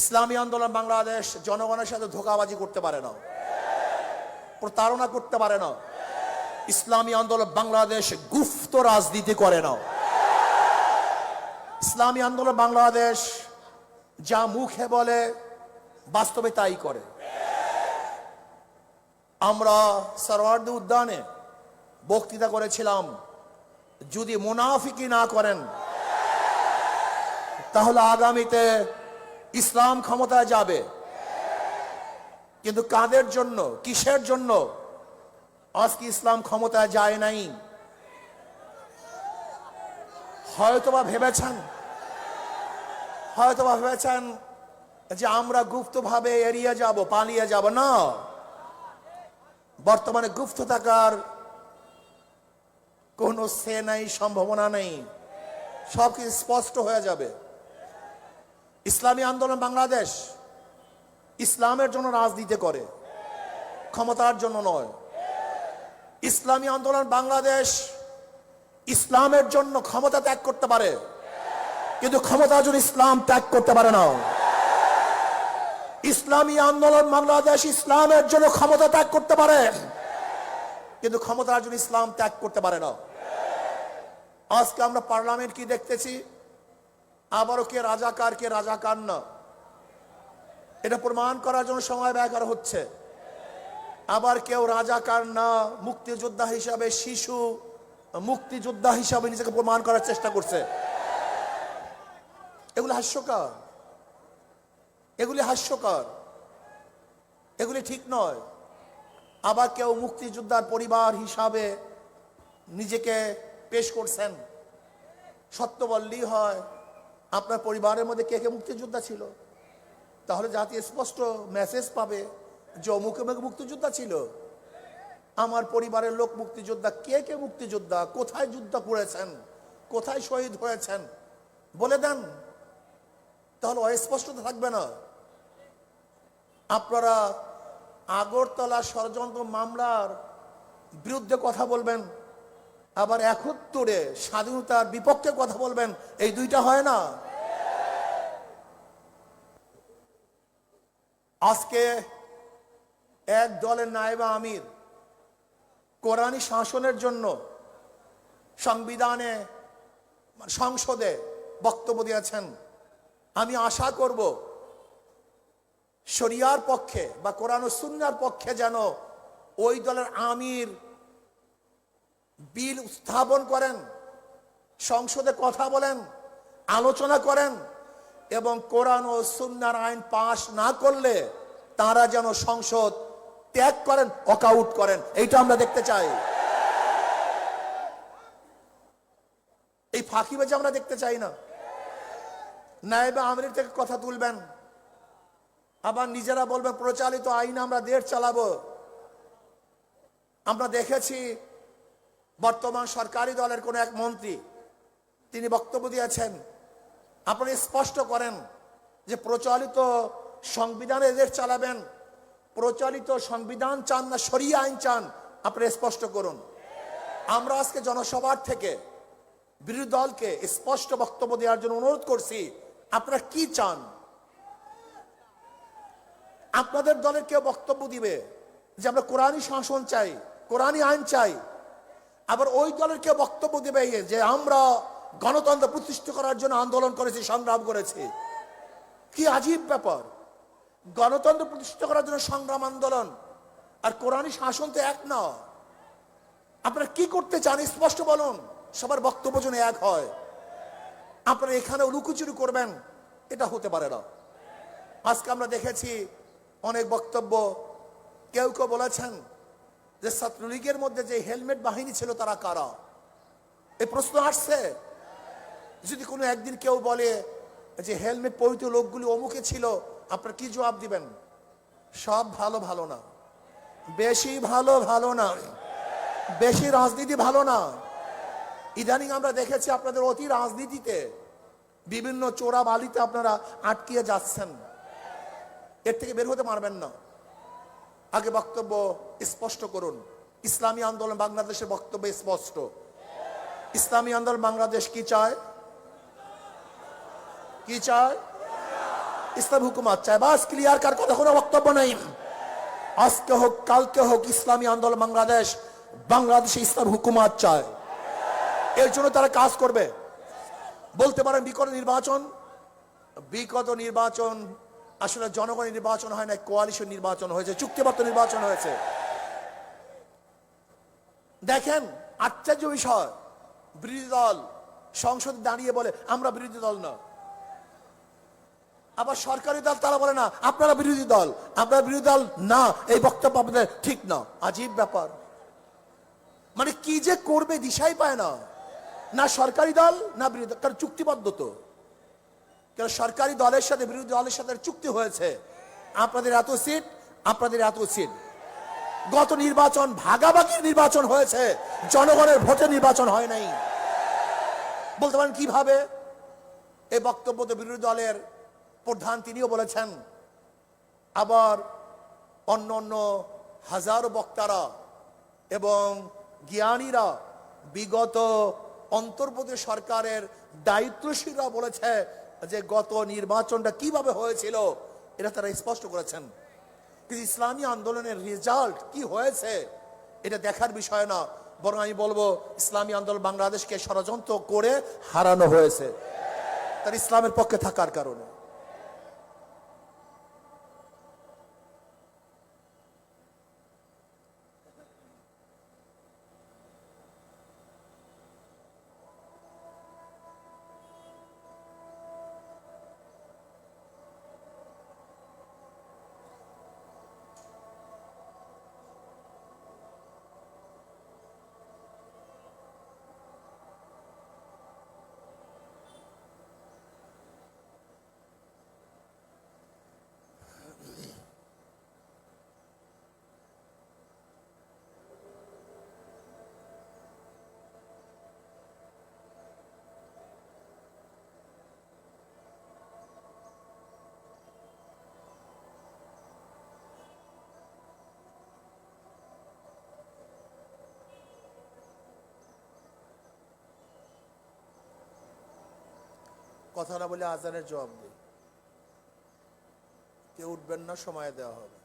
ইসলামী আন্দোলন বাংলাদেশ জনগণের সাথে ধোঁকাবাজি করতে পারে না, প্রতারণা করতে পারে না। ইসলামী আন্দোলন বাংলাদেশ গুপ্ত রাজনীতি করে না। ইসলামী আন্দোলন বাংলাদেশ যা মুখে বলে বাস্তবে তাই করে। আমরা সরওয়ার্দী উদ্যানে বক্তৃতা করেছিলাম, যদি মুনাফিকি না করেন তাহলে আগামীতে ইসলাম ক্ষমতায় যাবে। কিন্তু কাদের জন্য, কিসের জন্য আজকে ইসলাম ক্ষমতায় যায় নাই? হয়তোবা ভেবেছেন যে আমরা গুপ্তভাবে এড়িয়ে যাব, পালিয়ে যাব। না, বর্তমানে গুপ্ত থাকার কোনো সে নাই, সম্ভাবনা নেই। সবকিছু স্পষ্ট হয়ে যাবে। ইসলামী আন্দোলন বাংলাদেশ ইসলামের জন্য রাজনীতি করে, ক্ষমতার জন্য নয়। ইসলামী আন্দোলন বাংলাদেশ ইসলামের জন্য ক্ষমতা ত্যাগ করতে পারে, কিন্তু ক্ষমতার জন্য ইসলাম ত্যাগ করতে পারে না। ইসলামী আন্দোলন বাংলাদেশ ইসলামের জন্য ক্ষমতা ত্যাগ করতে পারে, কিন্তু ক্ষমতার জন্য ইসলাম ত্যাগ করতে পারে না। আজকে আমরা পার্লামেন্ট কি দেখতেছি? আবারও কে রাজাকার কে রাজাকার না, এটা প্রমাণ করার জন্য সময় ব্যয় করা হচ্ছে। আবার কেউ রাজাকার না, মুক্তিযোদ্ধা হিসাবে, শিশু মুক্তিযোদ্ধা হিসাবে নিজেকে প্রমাণ করার চেষ্টা করছে। এগুলি হাস্যকর, এগুলি ঠিক নয়। আবার কেউ মুক্তিযোদ্ধার পরিবার হিসাবে নিজেকে পেশ করছেন। সত্য বললেই হয়, আপনার পরিবারের মধ্যে কে কে মুক্তিযোদ্ধা ছিল, তাহলে জাতি স্পষ্ট মেসেজ পাবে যে অমুকে মুক্তিযোদ্ধা ছিল। আমার পরিবারের লোক মুক্তিযোদ্ধা। কে কে মুক্তিযোদ্ধা, কোথায় যুদ্ধ করেছেন, কোথায় শহীদ হয়েছেন বলে দেন, তাহলে অস্পষ্টতা থাকবে না। আপনারা আগরতলা ষড়যন্ত্র মামলার বিরুদ্ধে কথা বলবেন, আবার ৭১ স্বাধীনতার বিপক্ষে কথা বলবেন, এই দুইটা হয় না। আজকে এক দলের নায়েবে আমির কোরআনী শাসনের জন্য সংসদে বক্তব্য দিয়েছেন। আমি আশা করব শরিয়ার পক্ষে বা কোরআন ও সুন্নাহর পক্ষে যেন ওই দলের আমির বিল উত্থাপন করেন, সংসদে কথা বলেন, আলোচনা করেন, এবং কোরআন ও সুন্নাহর আইন পাশ না করলে তারা যেন সংসদ ত্যাগ করেন, ওয়াকআউট করেন। এইটা আমরা দেখতে চাই। এই ফাঁকিবাজি আমরা দেখতে চাই না। নায়েবে আমির থেকে কথা তুলবেন, আবার নিজেরা বলবেন প্রচলিত আইন আমরা দেশ চালাবো। আমরা দেখেছি বর্তমান সরকারি দলের কোন এক মন্ত্রী তিনি বক্তব্য দিয়েছেন, আপনারা স্পষ্ট করেন যে প্রচলিত সংবিধানে দেশ চালাবেন, প্রচলিত সংবিধান চান না শরিয়া আইন চান, আপনারা স্পষ্ট করুন। আমরা আজকে জনসভার থেকে বিরোধী দলকে স্পষ্ট বক্তব্য দেওয়ার জন্য অনুরোধ করছি, আপনারা কি চান? আপনাদের দলের কেউ বক্তব্য দিবে যে আমরা কোরআনী শাসন চাই, কোরআনী আইন চাই, আবার ওই দলের কেউ বক্তব্য দিবে যে আমরা গণতন্ত্র প্রতিষ্ঠা করার জন্য আন্দোলন করেছি, সংগ্রাম করেছি। কি আজীব ব্যাপার! গণতন্ত্র প্রতিষ্ঠা করার জন্য সংগ্রাম, আন্দোলন আর কোরআনী শাসন তো এক না। আপনারা কি করতে চান স্পষ্ট বলুন, সবার বক্তব্য যেন এক হয়। আপনারা এখানে লুকোচুরি করবেন, এটা হতে পারে না। আজকে আমরা দেখেছি অনেক বক্তব্য, কেউ কেউ বলেছেন যে ছাত্রলীগের মধ্যে যে হেলমেট বাহিনী ছিল তারা কারা? এই প্রশ্ন আসছে। যদি কোনো একদিন কেউ বলে যে হেলমেট পরিহিত লোকগুলি অমুকে ছিল, আপনারা কি জবাব দিবেন? সব ভালো ভালো না, বেশি ভালো ভালো না, বেশি রাজনীতি ভালো না। ইদানিং আমরা দেখেছি আপনাদের অতি রাজনীতিতে বিভিন্ন চোরা বালিতে আপনারা আটকিয়ে যাচ্ছেন। এর থেকে বের হতে পারবেন না। আগে বক্তব্য স্পষ্ট করুন। ইসলামী আন্দোলন বাংলাদেশের বক্তব্য স্পষ্ট। ইসলামী আন্দোলন বাংলাদেশ কি চায়? কি চায়? ইসলাম হুকুমাত চায়। বাস ক্লিয়ার, কার কথা কোনো বক্তব্য নাই। আজকে হোক কালকে হোক ইসলামী আন্দোলন বাংলাদেশ, বাংলাদেশে ইসলাম হুকুমাত চায়। এর জন্য তারা কাজ করবে। বলতে পারেন বিগত নির্বাচন আসলে জনগণের নির্বাচন হয় না, কোয়ালিশন নির্বাচন হয়েছে, চুক্তিবদ্ধ নির্বাচন হয়েছে। দেখেন আশ্চর্য বিষয়, বিরোধী দল সংসদে দাঁড়িয়ে বলে আমরা বিরোধী দল না, আবার সরকারি দল তারা বলে না আপনারা বিরোধী দল, আপনারা বিরোধী দল না, এই বক্তব্য আপনাদের ঠিক না। আজীব ব্যাপার, মানে কি যে করবে দিশাই পায় না, না সরকারি দল না বিরোধী দল। কারণ চুক্তিবদ্ধ তো, কারণ সরকারি দলের সাথে বিরোধী দলের সাথে চুক্তি হয়েছে, আপনাদের এত সিট, আপনাদের এত সিট। গত নির্বাচন ভাগাভাগির নির্বাচন হয়েছে, জনগণের ভোটে নির্বাচন হয় নাই। বলতে পারেন কিভাবে? এই বক্তব্য তো বিরোধী দলের প্রধান তিনিও বলেছেন, আবার অন্য অন্য হাজারো বক্তারা এবং জ্ঞানীরা, বিগত অন্তর্বর্তী সরকারের দায়িত্বশীলরা বলেছে যে গত নির্বাচনটা কিভাবে হয়েছিল এটা তারা স্পষ্ট করেছেন। কিন্তু ইসলামী আন্দোলনের রেজাল্ট কি হয়েছে এটা দেখার বিষয় না, বরং আমি বলবো ইসলামী আন্দোলন বাংলাদেশকে ষড়যন্ত্র করে হারানো হয়েছে তার ইসলামের পক্ষে থাকার কারণে। কথা না বলে আজানের জবাব দিই, কেউ উঠবেন না, সময় দেওয়া হবে।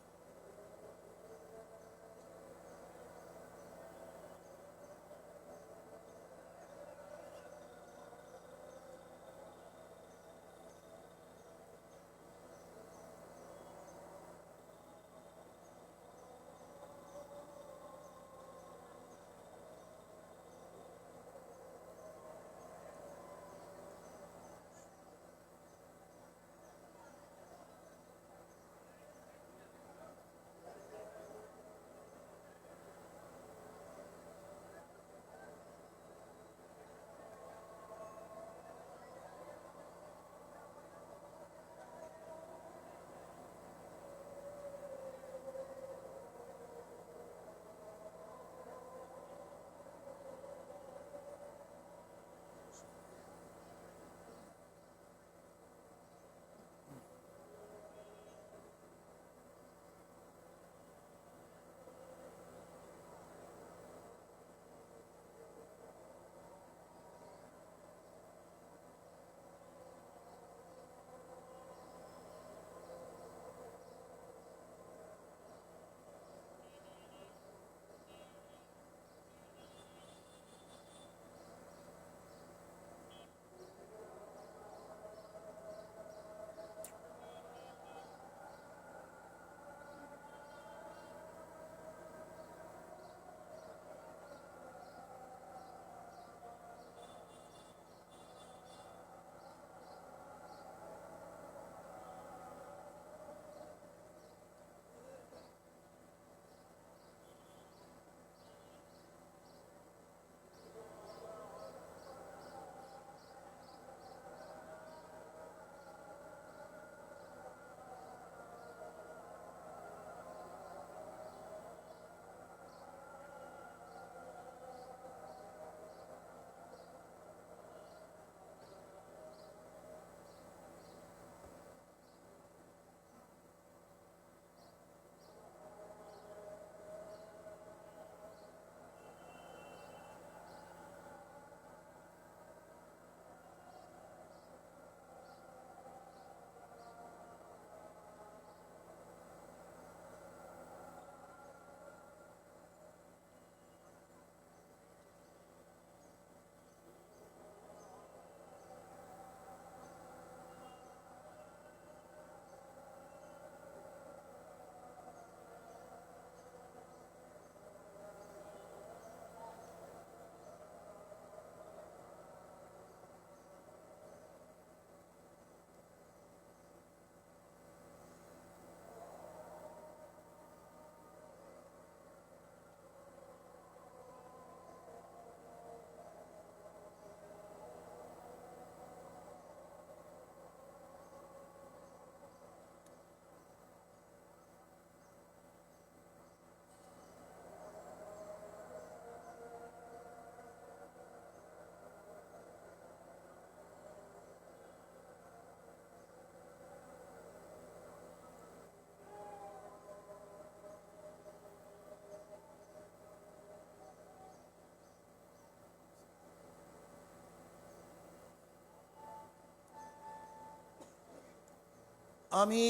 আমি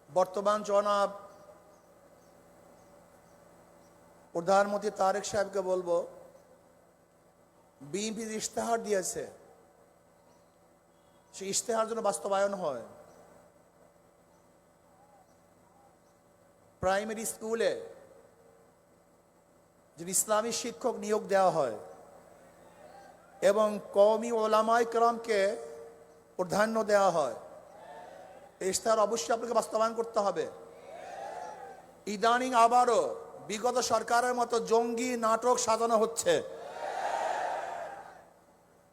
বর্তমান জনাব প্রধানমন্ত্রী তারেক সাহেবকে বলবো, বিএনপি ইশতেহার দিয়েছে, সেই ইশতেহার যেন বাস্তবায়ন হয়। প্রাইমারি স্কুলে যে ইসলামী শিক্ষক নিয়োগ দেওয়া হয় এবং কওমি ওলামায়ে কেরামকে প্রাধান্য দেওয়া হয়, এই ইশতেহার অবশ্যই আপনাকে বাস্তবায়ন করতে হবে। ইদানিং আবারও বিগত সরকারের মতো জঙ্গি নাটক সাজানো হচ্ছে।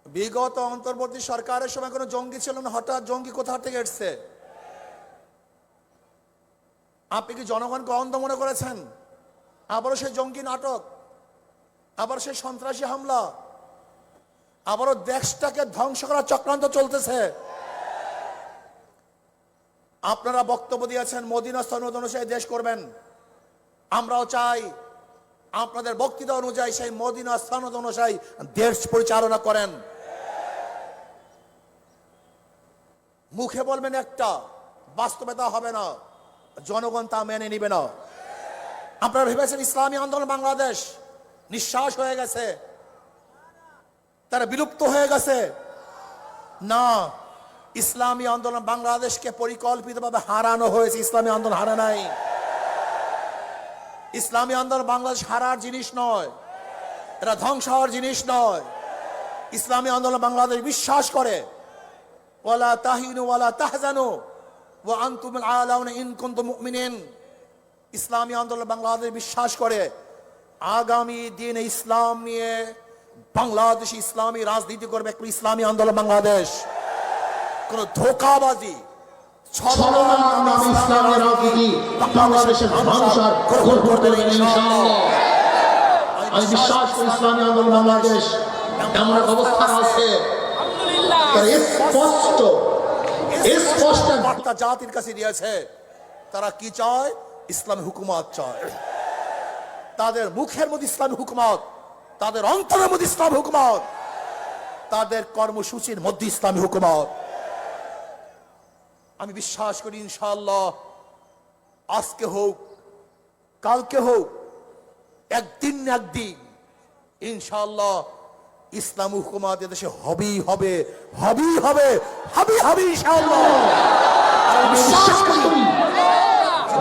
বিগত অন্তর্বর্তী সরকারের সময় কোনো জঙ্গি ছিল না, হঠাৎ জঙ্গি কোথা থেকে এসছে? আপনি কি জনগণকে অন্ধ মনে করেছেন? আবারও সেই জঙ্গি নাটক, আবার সেই সন্ত্রাসী হামলা, আবারও দেশটাকে ধ্বংস করার চক্রান্ত চলতেছে। আপনারা বক্তব্য দিয়েছেন মদিনা সনদ অনুযায়ী দেশ করবেন, আমরাও চাই আপনাদের বক্তৃতা অনুযায়ী সেই মদিনা সনদ অনুযায়ী দেশ পরিচালনা করেন। মুখে বলবেন একটা, বাস্তবতা হবে না, জনগণ তা মেনে নিবে না। আপনারা ভেবেছেন ইসলামী আন্দোলন বাংলাদেশ নিঃশ্বাস হয়ে গেছে, তারা বিলুপ্ত হয়ে গেছে? না, ইসলামী আন্দোলন বাংলাদেশকে পরিকল্পিতভাবে হারানো হয়েছে। ইসলামী আন্দোলন হারা নাই। ইসলামী আন্দোলন বাংলাদেশ হারার জিনিস নয়, এটা ধ্বংস হওয়ার জিনিস নয়। ইসলামী আন্দোলন বাংলাদেশ বিশ্বাস করে ওয়ালা তাহিনু ওয়ালা তাহজানু ওয়া আনতুমুল আলাউনা ইন কুনতুম মুমিনিন। ইসলামী আন্দোলন বাংলাদেশ বিশ্বাস করে আগামী দিনে ইসলাম নিয়ে বাংলাদেশ ইসলামী রাজনীতি করবে একটি ইসলামী আন্দোলন বাংলাদেশ। কোন ধোঁকাবাজি ইসলামের রাজনীতি বাংলাদেশের মানুষ আর গ্রহণ করতে পারবে ইনশাআল্লাহ। আমি বিশ্বাস করি ইসলামী আন্দোলন বাংলাদেশ এমন এক অবস্থান আছে, স্পষ্ট বার্তা জাতির কাছে দিয়েছে। তারা কি চায়? ইসলামী হুকুমত চায়। তাদের মুখের মধ্যে ইসলামী হুকুমত, তাদের অন্তরের মধ্যে ইসলামী হুকুমত, তাদের কর্মসূচির মধ্যে ইসলামী হুকুমত। আমি বিশ্বাস করি ইনশাআল্লাহ আজকে হোক কালকে হোক, একদিন না একদিন ইনশাআল্লাহ ইসলামী হুকুমত এদেশে হবেই হবে, হবেই হবে, হবে হবে ইনশাআল্লাহ। বিশ্বাস করি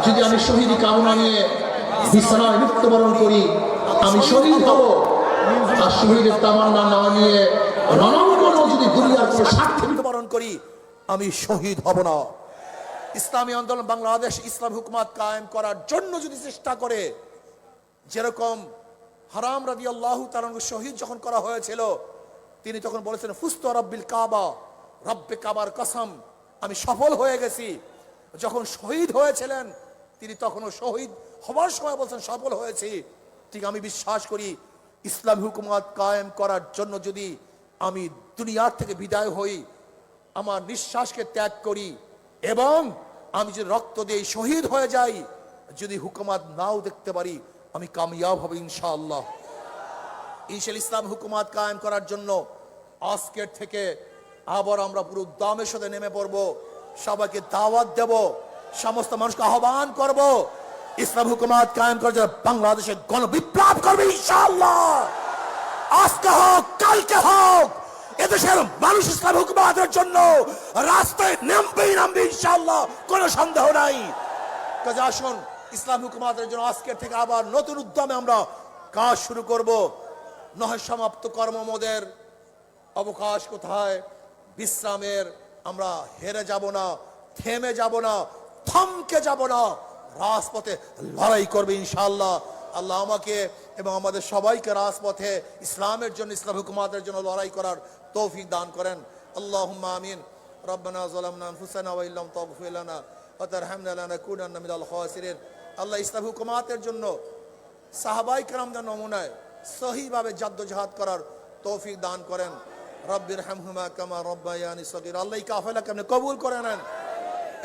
যদি আমি শহীদি কামনা নিয়ে বিছানায় মৃত্যুবরণ করি, আমি শহীদ হব। আর শহীদের তামান্না না নিয়ে রণাঙ্গনে যদি দুনিয়ার কোনো স্বার্থে মৃত্যুবরণ করি, আমি শহীদ হব না। ইসলামী আন্দোলন বাংলাদেশ ইসলাম হুকুমত কায়েম করার জন্য যদি চেষ্টা করে, যেরকম হারাম রাদিয়াল্লাহু তাআলা শহীদ যখন করা হয়েছিল, তিনি তখন বলেছেন ফুস্তু রাব্বিল কাবা, রব্বে কাবার কসম, আমি সফল হয়ে গেছি। যখন শহীদ হয়েছিলেন তিনি তখনও শহীদ হবার সময় বলছেন সফল হয়েছি। ঠিক আমি বিশ্বাস করি ইসলাম হুকুমত কায়েম করার জন্য যদি আমি দুনিয়ার থেকে বিদায় হই, আমার নিঃশ্বাসকে ত্যাগ করি এবং আমি যদি রক্ত দিয়ে শহীদ হয়ে যাই, যদি হুকুমত নাও দেখতে পারি, আমি কামিয়াব হব ইনশাআল্লাহ। ইসলাম হুকুমত কায়েম করার জন্য আজকের থেকে আবার আমরা পুরো উদ্যমের সাথে নেমে পড়ব। সবাইকে দাওয়াত দেব, সমস্ত মানুষকে আহ্বান করব ইসলাম হুকুমত কায়েম করার জন্য বাংলাদেশে গণবিপ্লব করবে ইনশাআল্লাহ। আজকে হোক কালকে হোক, এদেশের মানুষ ইসলাম হুকুমতের জন্য রাস্তায় নামবে ইনশাআল্লাহ, কোনো সন্দেহ নাই। কাজে আসুন ইসলাম হুকুমতের জন্য আজকের থেকে আবার নতুন উদ্যমে আমরা কাজ শুরু করব। নয় সমাপ্ত কর্মমোদের অবকাশ কোথায়? বিশ্রামের। আমরা হেরে যাব না, থেমে যাব না, থমকে যাব না, রাজপথে লড়াই করবে ইনশাআল্লাহ। আল্লাহ আমাকে এবং আমাদের সবাইকে রাজপথে ইসলামের জন্য ইসলাম হুকুমতের জন্য লড়াই করার তৌফিক দান করেন। আল্লাহুম্মা আমিন। রব্বানা যালামনা আনফুসানা ওয়া ইল্লাম তাগফির লানা ওয়া তারহামনা লানাকুনান্না মিনাল খাসিরিন। আল্লাহ ইসলাম হুকুমতের জন্য সাহাবায়ে কেরামদের নমুনায় সহিভাবে জাদ্দোজাহাদ করার তৌফিক দান করেন। রব্বির হামহুমা কামা রব্বায়ানি সগীরা। আল্লাহ এই কাফেলাকে আপনি কবুল করে নেন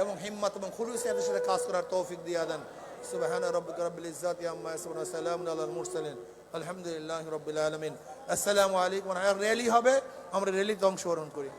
এবং হিম্মত এবং খুলুসের সাথে কাজ করার তৌফিক দিয়ে দেন। সুবহানা রাব্বিকা রাব্বিল ইজ্জাতি আম্মা ইয়াসিফুন ওয়া সালামুন আলাল মুরসালিন আলহামদুলিল্লাহি রাব্বিল আলামিন। আসসালামু আলাইকুম। র্যালি হবে, আমরা র্যালিতে অংশগ্রহণ করি।